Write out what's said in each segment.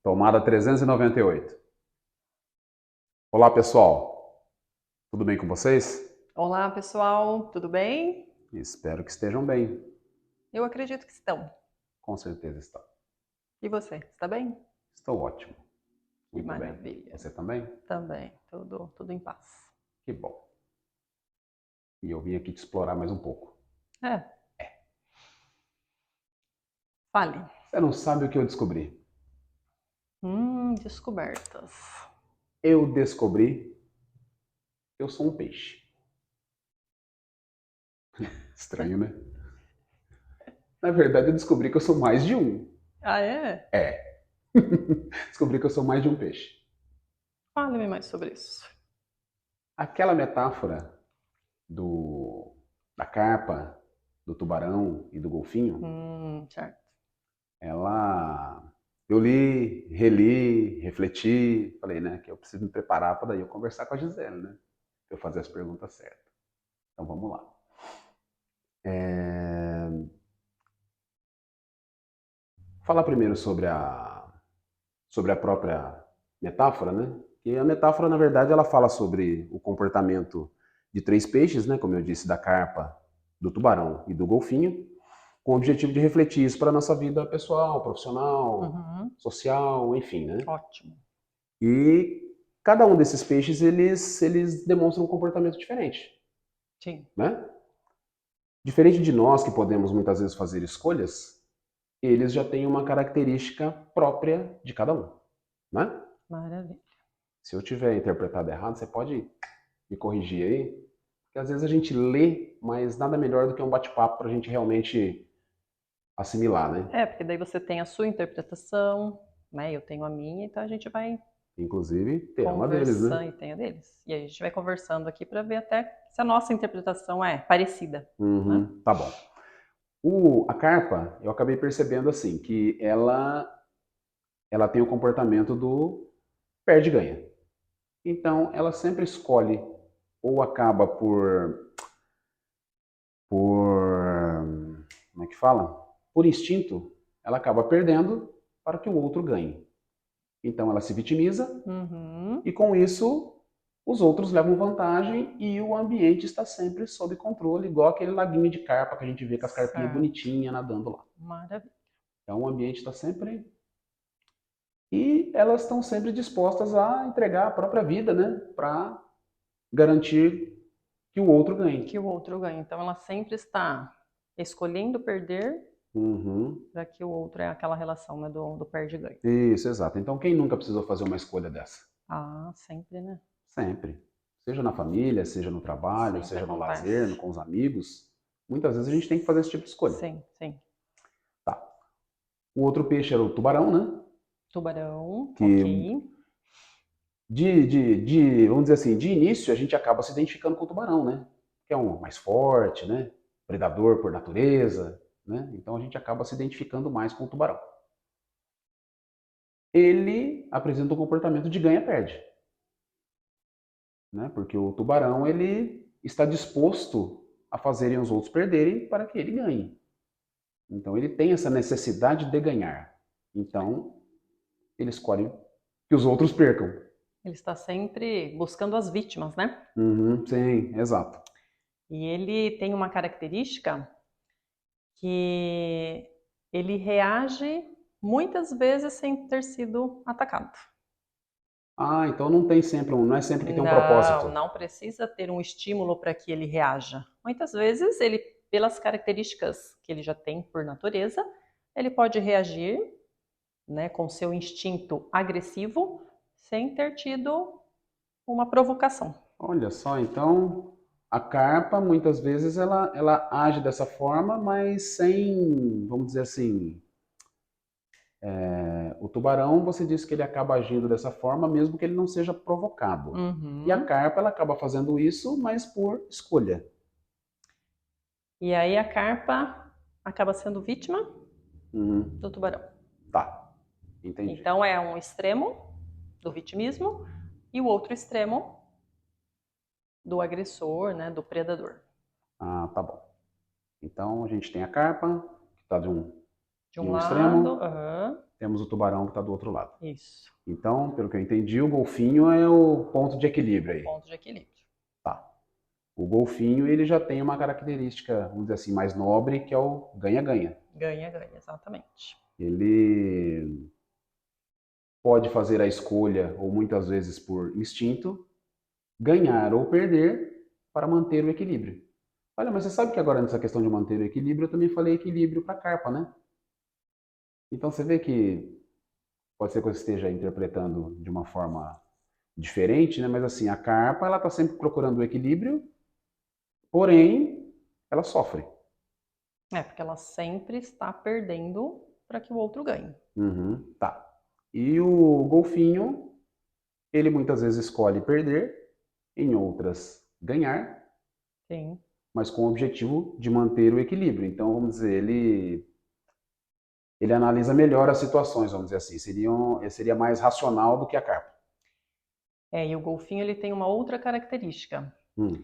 Tomada 398. Olá, pessoal. Tudo bem com vocês? Olá, pessoal, tudo bem? Espero que estejam bem. Eu acredito que estão. Com certeza estão. E você, está bem? Estou ótimo. Que Muito bem. maravilha. Você também? Também, tudo em paz. Que bom. E eu vim aqui te explorar mais um pouco. É, fale. Você não sabe o que eu descobri? Descobertas. Eu descobri que eu sou um peixe. Estranho, né? Na verdade, eu descobri que eu sou mais de um. Ah, é? É. Descobri que eu sou mais de um peixe. Fale-me mais sobre isso. Aquela metáfora da carpa, do tubarão e do golfinho, Certo. eu li, reli, refleti, falei, né, que eu preciso me preparar para daí eu conversar com a Gisele, né, para eu fazer as perguntas certas. Então vamos lá. Falar primeiro sobre a própria metáfora, né? E a metáfora, na verdade, ela fala sobre o comportamento de três peixes, né, como eu disse, da carpa, do tubarão e do golfinho, com o objetivo de refletir isso para a nossa vida pessoal, profissional, Uhum, social, enfim, né? ótimo. E cada um desses peixes, eles demonstram um comportamento diferente, Sim, né? Diferente de nós, que podemos muitas vezes fazer escolhas, eles já têm uma característica própria de cada um, né? maravilha. Se eu tiver interpretado errado, você pode me corrigir aí, porque às vezes a gente lê, mas nada melhor do que um bate-papo para a gente realmente assimilar, né? É, porque daí você tem a sua interpretação, né? Eu tenho a minha, então a gente vai Inclusive, terão a deles, né? conversando e tem a deles. E aí a gente vai conversando aqui para ver até se a nossa interpretação é parecida, né? Uhum, tá bom. A carpa, eu acabei percebendo assim, que ela tem o comportamento do perde-ganha. Então, ela sempre escolhe ou acaba como é que fala? Por instinto, ela acaba perdendo para que o outro ganhe. Então, ela se vitimiza Uhum. e com isso os outros levam vantagem e o ambiente está sempre sob controle, igual aquele laguinho de carpa que a gente vê com as carpinhas Certo. bonitinhas nadando lá. Maravilha. Então, o ambiente está sempre. E elas estão sempre dispostas a entregar a própria vida, né? Para garantir que o outro Que ganhe. o outro ganhe. Então ela sempre está escolhendo perder Uhum. para que o outro é aquela relação, né, do perde-ganho. Isso, exato. Então, quem nunca precisou fazer uma escolha dessa? Ah, sempre, né? Sempre. Seja na família, seja no trabalho, Sempre seja no lazer, acontece. com os amigos. Muitas vezes a gente tem que fazer esse tipo de escolha. Sim, sim. Tá. O outro peixe era o tubarão, né? Tubarão, ok. Que vamos dizer assim, de início a gente acaba se identificando com o tubarão, né? Que é um mais forte, né? Predador por natureza, né? Então a gente acaba se identificando mais com o tubarão. Ele apresenta um comportamento de ganha-perde, né? Porque o tubarão ele está disposto a fazerem os outros perderem para que ele ganhe. Então ele tem essa necessidade de ganhar. Então ele escolhe que os outros percam. Ele está sempre buscando as vítimas, né? Uhum, sim, exato. E ele tem uma característica que ele reage muitas vezes sem ter sido atacado. Ah, então não tem sempre não é sempre que tem um Não, propósito. não precisa ter um estímulo para que ele reaja. Muitas vezes, ele, pelas características que ele já tem por natureza, ele pode reagir, né, com seu instinto agressivo, sem ter tido uma provocação. Olha só, então a carpa muitas vezes ela age dessa forma, mas sem, vamos dizer assim, o tubarão você disse que ele acaba agindo dessa forma mesmo que ele não seja provocado. E a Uhum. carpa ela acaba fazendo isso, mas por escolha. E aí a carpa acaba sendo vítima Uhum. do tubarão. Tá, entendi. Então é um extremo do vitimismo e o outro extremo do agressor, né, do predador. Ah, tá bom. Então a gente tem a carpa, que está De de um um lado, extremo, uhum. temos o tubarão que está do outro lado. Isso. Então, pelo que eu entendi, o golfinho é o ponto de equilíbrio aí. Ponto de equilíbrio. Tá. O golfinho, ele já tem uma característica, vamos dizer assim, mais nobre, que é o ganha-ganha. Ganha-ganha, exatamente. Ele pode fazer a escolha, ou muitas vezes por instinto, ganhar ou perder para manter o equilíbrio. Olha, mas você sabe que agora nessa questão de manter o equilíbrio, eu também falei equilíbrio para a carpa, né? Então você vê que pode ser que você esteja interpretando de uma forma diferente, né? Mas assim, a carpa, ela está sempre procurando o equilíbrio, porém, ela sofre. Porque ela sempre está perdendo para que o outro ganhe. Uhum, tá. E o golfinho, ele muitas vezes escolhe perder, em outras ganhar, Sim. mas com o objetivo de manter o equilíbrio. Então, vamos dizer, ele analisa melhor as situações, vamos dizer assim. Seria mais racional do que a carpa. E o golfinho ele tem uma outra característica. Hum.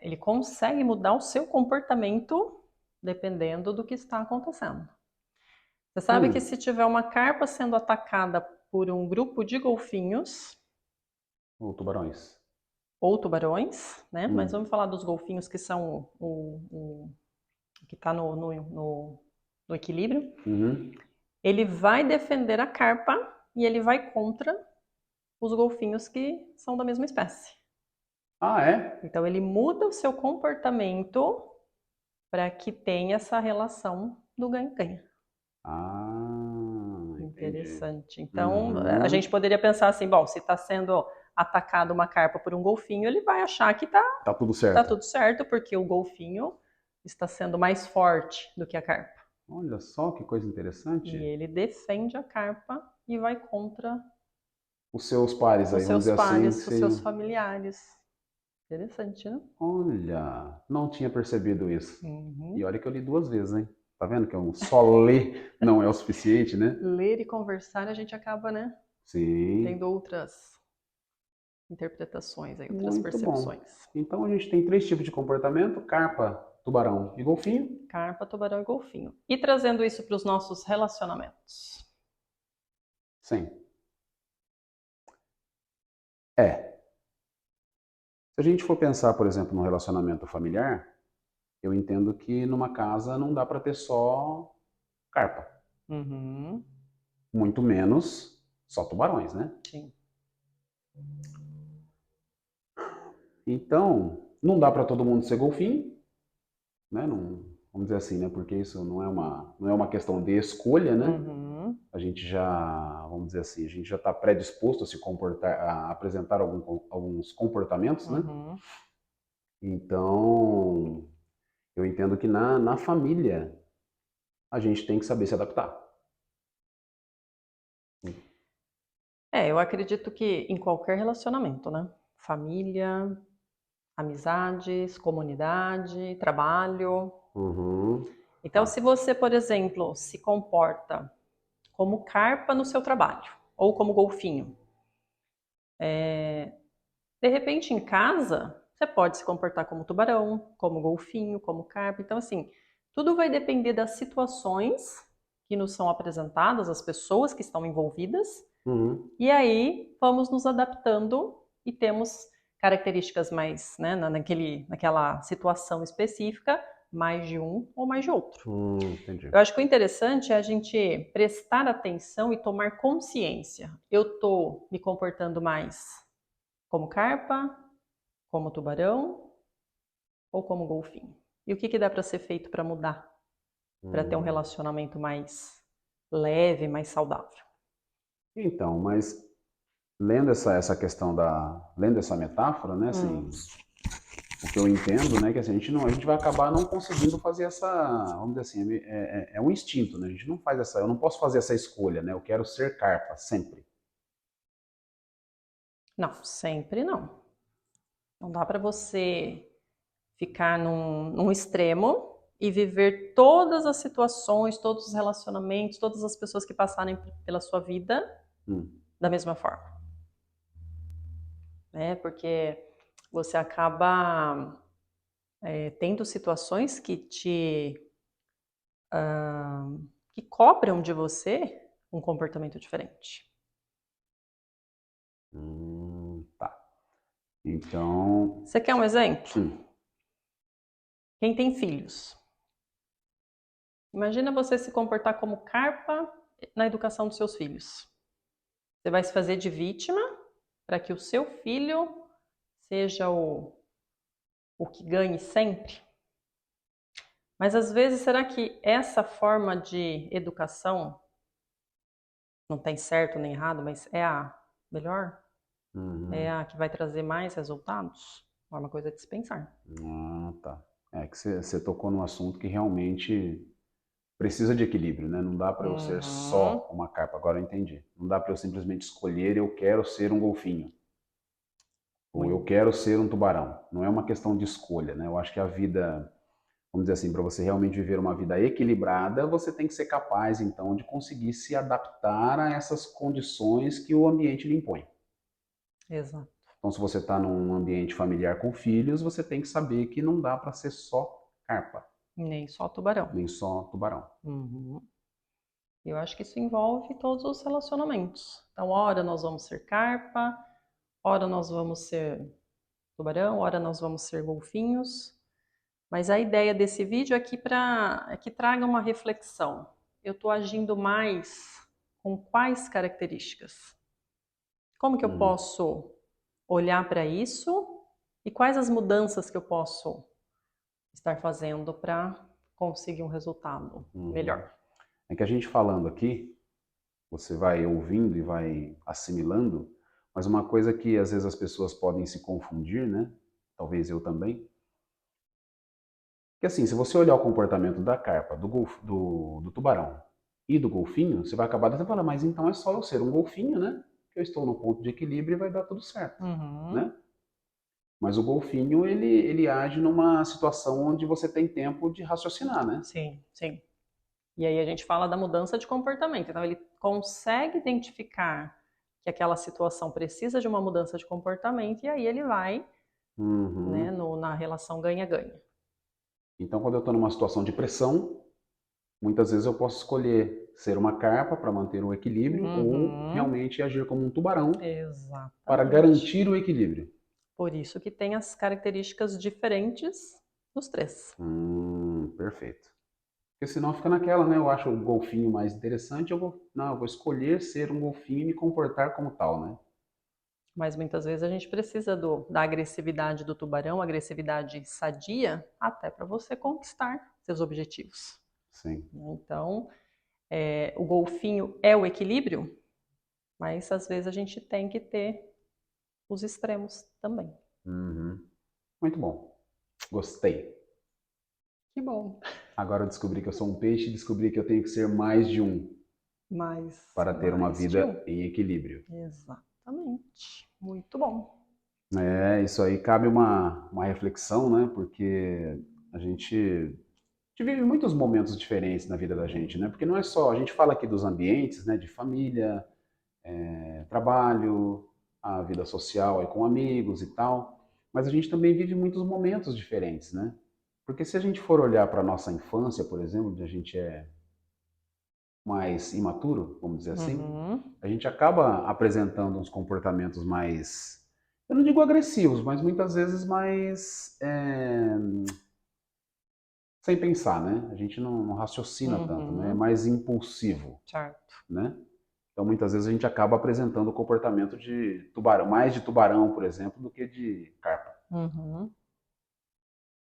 Ele consegue mudar o seu comportamento dependendo do que está acontecendo. Você sabe que se tiver uma carpa sendo atacada por um grupo de golfinhos, Ou tubarões. ou tubarões, né? Mas vamos falar dos golfinhos que são o que está no equilíbrio. Uhum. Ele vai defender a carpa e ele vai contra os golfinhos que são da mesma espécie. Ah, é? Então ele muda o seu comportamento para que tenha essa relação do ganha-ganha. Ah, entendi. Interessante. Então, a Uhum. gente poderia pensar assim, bom, se está sendo atacado uma carpa por um golfinho, ele vai achar que Tá tudo certo. tudo certo, porque o golfinho está sendo mais forte do que a carpa. Olha só que coisa interessante. E ele defende a carpa e vai contra Os seus pares aí, os vamos seus dizer assim, pares, os seus familiares. Interessante, né? Olha, não tinha percebido isso. Uhum. E olha que eu li 2 vezes, hein? Tá vendo que eu só ler não é o suficiente, né? Ler e conversar, a gente acaba, né, Sim. tendo outras interpretações, aí, outras Muito bom. percepções. Então a gente tem 3 tipos de comportamento: carpa, tubarão e golfinho. Carpa, tubarão e golfinho. E trazendo isso para os nossos relacionamentos. Sim. É. Se a gente for pensar, por exemplo, no relacionamento familiar, eu entendo que numa casa não dá para ter só carpa. Uhum. Muito menos só tubarões, né? Sim. Então, não dá para todo mundo ser golfinho, né? Não, vamos dizer assim, né? Porque isso não é uma questão de escolha, né? Uhum. A gente já, vamos dizer assim, a gente já está predisposto a se comportar, a apresentar alguns comportamentos, né? Uhum. Então, eu entendo que na família a gente tem que saber se adaptar. Eu acredito que em qualquer relacionamento, né? Família, amizades, comunidade, trabalho. Uhum. Então, se você, por exemplo, se comporta como carpa no seu trabalho, ou como golfinho, de repente em casa, você pode se comportar como tubarão, como golfinho, como carpa. Então, assim, tudo vai depender das situações que nos são apresentadas, as pessoas que estão envolvidas, Uhum. e aí vamos nos adaptando e temos características mais, né, naquela situação específica, mais de um ou mais de outro. Entendi. Eu acho que o interessante é a gente prestar atenção e tomar consciência. Eu estou me comportando mais como carpa, como tubarão ou como golfinho? E o que dá para ser feito para mudar? Para ter um relacionamento mais leve, mais saudável? Então, mas lendo essa questão lendo essa metáfora, né, assim, o que eu entendo, né, que assim, a gente vai acabar não conseguindo fazer vamos dizer assim, é um instinto, né, a gente não faz eu não posso fazer essa escolha, né, eu quero ser carpa, sempre. Não, sempre não. Não dá para você ficar num extremo e viver todas as situações, todos os relacionamentos, todas as pessoas que passarem pela sua vida da mesma forma. Né? Porque você acaba tendo situações que que cobram de você um comportamento diferente. Tá. Então, Você quer um exemplo? hum, Quem tem filhos? Imagina você se comportar como carpa na educação dos seus filhos. Você vai se fazer de vítima para que o seu filho seja o que ganhe sempre? Mas às vezes, será que essa forma de educação não tem certo nem errado, mas é a melhor? É uhum. a que vai trazer mais resultados? É uma coisa de se pensar. Tá. É que você tocou num assunto que realmente precisa de equilíbrio, né? Não dá para eu ser Uhum. só uma carpa, agora eu entendi. Não dá para eu simplesmente escolher eu quero ser um golfinho ou eu Muito. quero ser um tubarão. Não é uma questão de escolha, né? Eu acho que a vida, vamos dizer assim, para você realmente viver uma vida equilibrada, você tem que ser capaz então de conseguir se adaptar a essas condições que o ambiente lhe impõe. Exato. Então, se você está num ambiente familiar com filhos, você tem que saber que não dá para ser só carpa, Nem só tubarão. nem só tubarão. Uhum. Eu acho que isso envolve todos os relacionamentos. Então, ora nós vamos ser carpa, ora nós vamos ser tubarão, ora nós vamos ser golfinhos. Mas a ideia desse vídeo é que traga uma reflexão. Eu estou agindo mais com quais características? Como que eu Uhum, posso olhar para isso e quais as mudanças que eu posso estar fazendo para conseguir um resultado uhum. melhor? É que a gente falando aqui, você vai ouvindo e vai assimilando, mas uma coisa que às vezes as pessoas podem se confundir, né? Talvez eu também. Que assim, se você olhar o comportamento da carpa, do tubarão e do golfinho, você vai acabar dizendo, fala, mas então é só eu ser um golfinho, né? Que eu estou no ponto de equilíbrio e vai dar tudo certo, Uhum. né? Mas o golfinho, ele age numa situação onde você tem tempo de raciocinar, né? Sim, sim. E aí a gente fala da mudança de comportamento. Então ele consegue identificar que aquela situação precisa de uma mudança de comportamento e aí ele vai, né, Uhum. na relação ganha-ganha. Então, quando eu estou numa situação de pressão, muitas vezes eu posso escolher ser uma carpa para manter o equilíbrio ou Uhum. realmente agir como um tubarão para Exatamente. garantir o equilíbrio. Por isso que tem as características diferentes dos três. Perfeito. Porque senão fica naquela, né? Eu acho o golfinho mais interessante, não, eu vou escolher ser um golfinho e me comportar como tal, né? Mas muitas vezes a gente precisa da agressividade do tubarão, agressividade sadia, até para você conquistar seus objetivos. Sim. Então, o golfinho é o equilíbrio, mas às vezes a gente tem que ter os extremos também. Uhum. Muito bom. Gostei. Que bom. Agora eu descobri que eu sou um peixe e descobri que eu tenho que ser mais de um para ter uma Mais de um. vida em equilíbrio. Exatamente. Muito bom. É, isso aí cabe uma reflexão, né? Porque a gente vive muitos momentos diferentes na vida da gente, né? Porque não é só, a gente fala aqui dos ambientes, né? De família, trabalho, a vida social aí com amigos e tal, mas a gente também vive muitos momentos diferentes, né? Porque se a gente for olhar para a nossa infância, por exemplo, onde a gente é mais imaturo, vamos dizer assim, Uhum. a gente acaba apresentando uns comportamentos mais, eu não digo agressivos, mas muitas vezes mais sem pensar, né? A gente não raciocina tanto, né? É Uhum. mais impulsivo, Certo. né? Então, muitas vezes a gente acaba apresentando o comportamento de tubarão, mais de tubarão, por exemplo, do que de carpa. Uhum.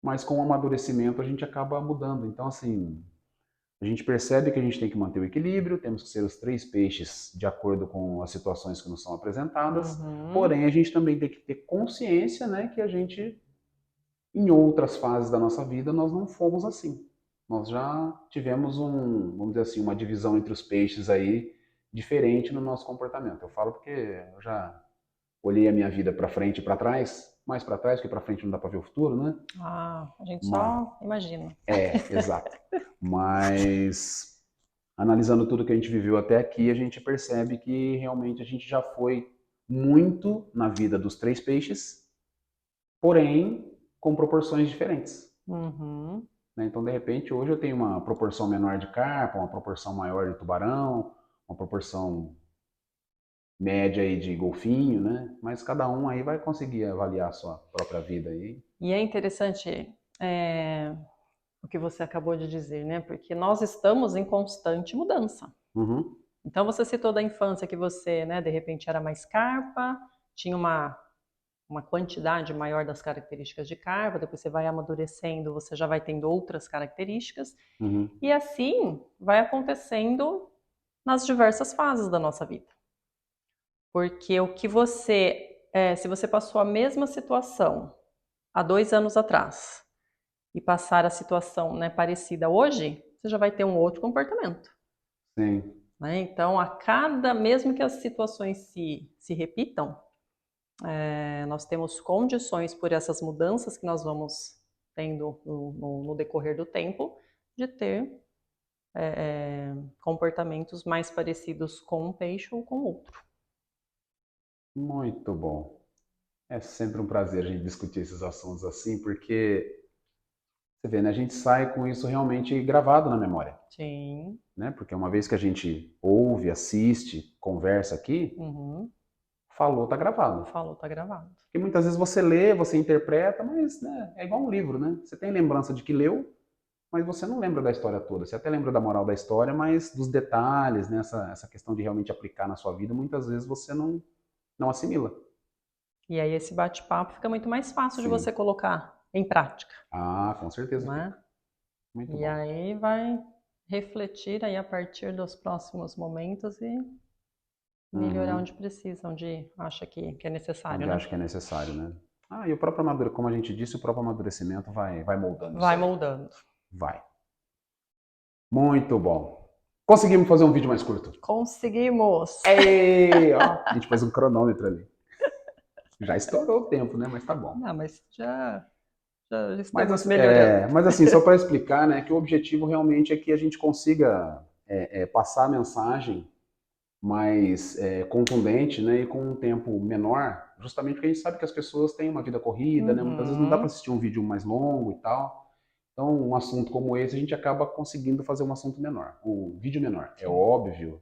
Mas com o amadurecimento a gente acaba mudando. Então, assim, a gente percebe que a gente tem que manter o equilíbrio, temos que ser os três peixes de acordo com as situações que nos são apresentadas, Uhum. porém a gente também tem que ter consciência, né, que a gente, em outras fases da nossa vida, nós não fomos assim. Nós já tivemos vamos dizer assim, uma divisão entre os peixes aí diferente no nosso comportamento. Eu falo porque eu já olhei a minha vida para frente e para trás, mais para trás, porque para frente não dá para ver o futuro, né? Ah, a gente Mas, só imagina. exato. Mas analisando tudo que a gente viveu até aqui, a gente percebe que realmente a gente já foi muito na vida dos três peixes, porém com proporções diferentes. Uhum. Né? Então, de repente, hoje eu tenho uma proporção menor de carpa, uma proporção maior de tubarão, uma proporção média aí de golfinho, né? Mas cada um aí vai conseguir avaliar a sua própria vida aí. E é interessante o que você acabou de dizer, né? Porque nós estamos em constante mudança. Uhum. Então você citou da infância que você, né, de repente era mais carpa, tinha uma quantidade maior das características de carpa, depois você vai amadurecendo, você já vai tendo outras características, Uhum. e assim vai acontecendo nas diversas fases da nossa vida. Porque o que se você passou a mesma situação há 2 anos atrás e passar a situação, né, parecida hoje, você já vai ter um outro comportamento. Sim. Né? Então, mesmo que as situações se repitam, nós temos condições por essas mudanças que nós vamos tendo no decorrer do tempo, de ter comportamentos mais parecidos com um peixe ou com outro. Muito bom. É sempre um prazer a gente discutir esses assuntos assim, porque você vê, né? A gente sai com isso realmente gravado na memória, Sim. né? Porque uma vez que a gente ouve, assiste, conversa aqui, Uhum. falou, tá gravado. Falou, tá gravado. Porque muitas vezes você lê, você interpreta, mas né, é igual um livro, né? Você tem lembrança de que leu, mas você não lembra da história toda. Você até lembra da moral da história, mas dos detalhes, né? Essa questão de realmente aplicar na sua vida, muitas vezes você não assimila. E aí esse bate-papo fica muito mais fácil de você Sim. colocar em prática, Ah, com certeza né? fica. Muito E bom. aí vai refletir aí a partir dos próximos momentos e melhorar onde Uhum. precisa, onde acha que é necessário, Onde né? acho que é necessário, né? Ah, e o próprio amadurecimento, como a gente disse, o próprio amadurecimento vai moldando isso Vai aí. moldando. Vai. Muito bom. Conseguimos fazer um vídeo mais curto. Conseguimos! Ei, ó, a gente pôs um cronômetro ali. Já estourou o tempo, né? Mas tá bom. Não, mas já Mas, estamos melhorando. mas assim, só para explicar, né, que o objetivo realmente é que a gente consiga passar a mensagem mais contundente, né, e com um tempo menor, justamente porque a gente sabe que as pessoas têm uma vida corrida, né, muitas vezes não dá para Uhum. assistir um vídeo mais longo e tal. Então, um assunto como esse, a gente acaba conseguindo fazer um assunto menor, um vídeo menor. É Sim. óbvio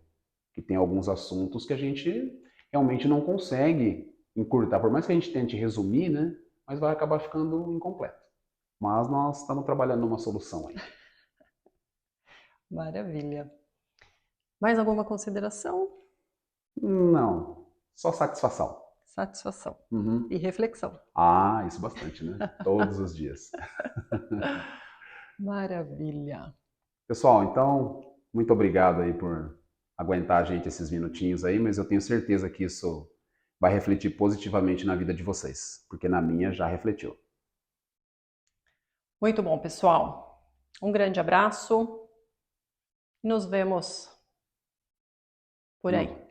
que tem alguns assuntos que a gente realmente não consegue encurtar, por mais que a gente tente resumir, né, mas vai acabar ficando incompleto. Mas nós estamos trabalhando numa solução aí. Maravilha. Mais alguma consideração? Não, só satisfação. Satisfação. Uhum. E reflexão. Ah, isso bastante, né? Todos os dias. Maravilha. Pessoal, então, muito obrigado aí por aguentar a gente esses minutinhos aí, mas eu tenho certeza que isso vai refletir positivamente na vida de vocês, porque na minha já refletiu. Muito bom, pessoal. Um grande abraço. Nos vemos por aí.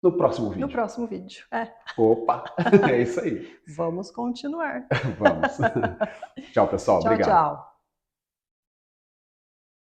No próximo No vídeo. próximo vídeo. Opa, é isso aí. Vamos continuar. Vamos. Tchau, pessoal. Tchau, Obrigado. tchau.